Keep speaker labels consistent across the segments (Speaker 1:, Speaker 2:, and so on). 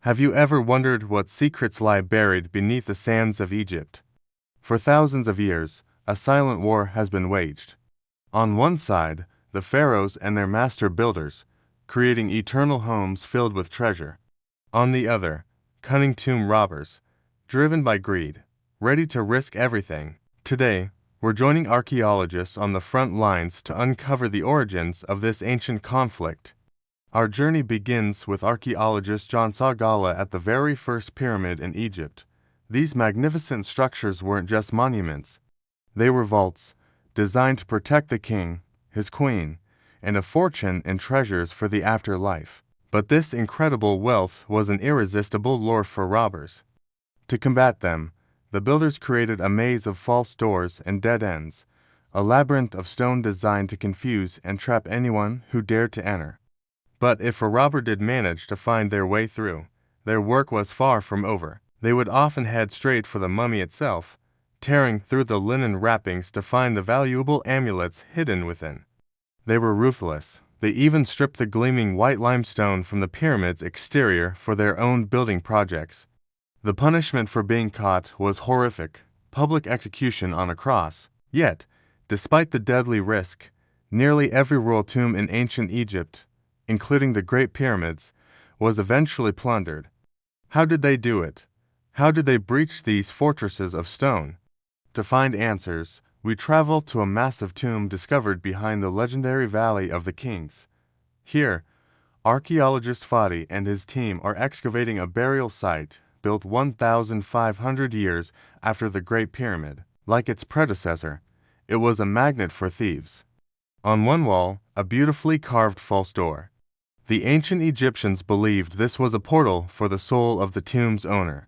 Speaker 1: Have you ever wondered what secrets lie buried beneath the sands of Egypt? For thousands of years, a silent war has been waged. On one side, the pharaohs and their master builders, creating eternal homes filled with treasure. On the other, cunning tomb robbers, driven by greed, ready to risk everything. Today, we're joining archaeologists on the front lines to uncover the origins of this ancient conflict. Our journey begins with archaeologist John Sagala at the very first pyramid in Egypt. These magnificent structures weren't just monuments. They were vaults, designed to protect the king, his queen, and a fortune in treasures for the afterlife. But this incredible wealth was an irresistible lure for robbers. To combat them, the builders created a maze of false doors and dead ends, a labyrinth of stone designed to confuse and trap anyone who dared to enter. But if a robber did manage to find their way through, their work was far from over. They would often head straight for the mummy itself, tearing through the linen wrappings to find the valuable amulets hidden within. They were ruthless. They even stripped the gleaming white limestone from the pyramid's exterior for their own building projects. The punishment for being caught was horrific: public execution on a cross. Yet, despite the deadly risk, nearly every royal tomb in ancient Egypt, including the Great Pyramids, was eventually plundered. How did they do it? How did they breach these fortresses of stone? To find answers, we travel to a massive tomb discovered behind the legendary Valley of the Kings. Here, archaeologist Fadi and his team are excavating a burial site built 1,500 years after the Great Pyramid. Like its predecessor, it was a magnet for thieves. On one wall, a beautifully carved false door. The ancient Egyptians believed this was a portal for the soul of the tomb's owner.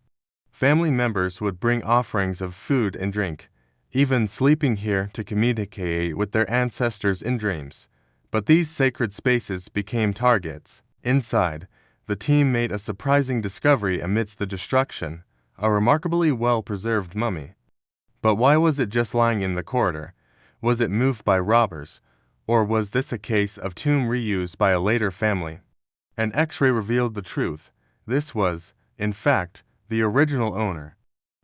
Speaker 1: Family members would bring offerings of food and drink, even sleeping here to communicate with their ancestors in dreams. But these sacred spaces became targets. Inside, the team made a surprising discovery amidst the destruction: a remarkably well-preserved mummy. But why was it just lying in the corridor? Was it moved by robbers? Or was this a case of tomb reuse by a later family? An X-ray revealed the truth. This was, in fact, the original owner.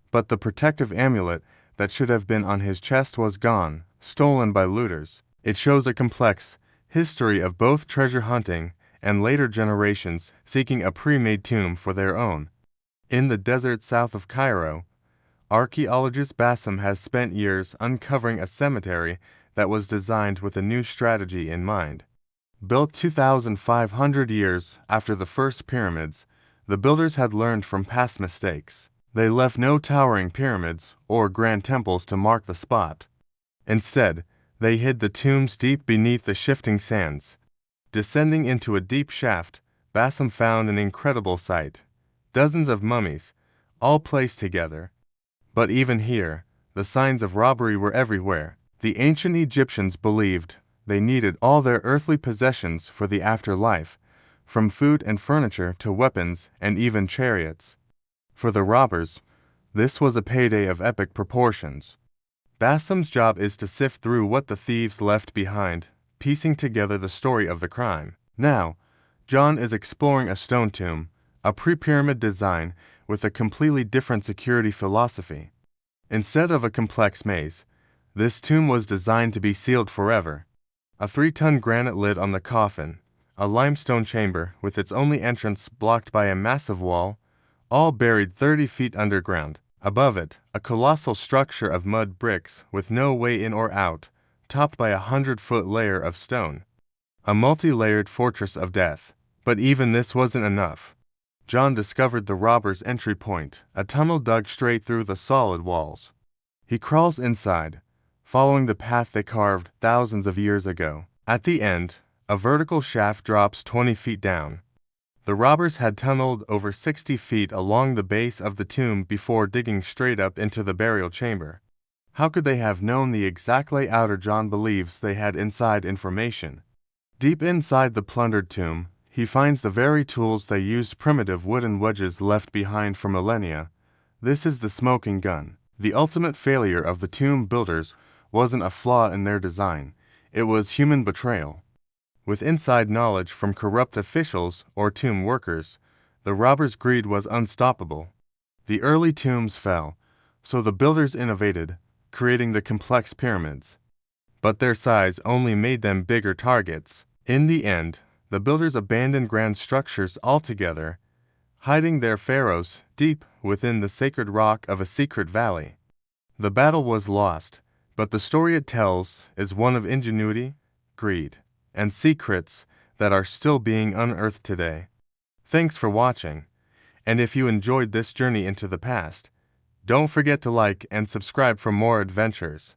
Speaker 1: But the protective amulet that should have been on his chest was gone, stolen by looters. It shows a complex history of both treasure hunting and later generations seeking a pre-made tomb for their own. In the desert south of Cairo, archaeologist Bassem has spent years uncovering a cemetery that was designed with a new strategy in mind. Built 2,500 years after the first pyramids, the builders had learned from past mistakes. They left no towering pyramids or grand temples to mark the spot. Instead, they hid the tombs deep beneath the shifting sands. Descending into a deep shaft, Bassem found an incredible sight: dozens of mummies, all placed together. But even here, the signs of robbery were everywhere. The ancient Egyptians believed they needed all their earthly possessions for the afterlife, from food and furniture to weapons and even chariots. For the robbers, this was a payday of epic proportions. Bassem's job is to sift through what the thieves left behind, piecing together the story of the crime. Now, John is exploring a stone tomb, a pre-pyramid design with a completely different security philosophy. Instead of a complex maze, this tomb was designed to be sealed forever. A 3-ton granite lid on the coffin, a limestone chamber with its only entrance blocked by a massive wall, all buried 30 feet underground. Above it, a colossal structure of mud bricks with no way in or out, topped by a 100-foot layer of stone. A multi-layered fortress of death. But even this wasn't enough. John discovered the robbers' entry point, a tunnel dug straight through the solid walls. He crawls inside, following the path they carved thousands of years ago. At the end, a vertical shaft drops 20 feet down. The robbers had tunneled over 60 feet along the base of the tomb before digging straight up into the burial chamber. How could they have known the exact layout? John believes they had inside information. Deep inside the plundered tomb, he finds the very tools they used: primitive wooden wedges left behind for millennia. This is the smoking gun. The ultimate failure of the tomb builders wasn't a flaw in their design, it was human betrayal. With inside knowledge from corrupt officials or tomb workers, The robbers' greed was unstoppable. The early tombs fell, so the builders innovated, creating the complex pyramids. But their size only made them bigger targets. In the end, the builders abandoned grand structures altogether, hiding their pharaohs deep within the sacred rock of a secret valley. The battle was lost, but the story it tells is one of ingenuity, greed, and secrets that are still being unearthed today. Thanks for watching, and if you enjoyed this journey into the past, don't forget to like and subscribe for more adventures.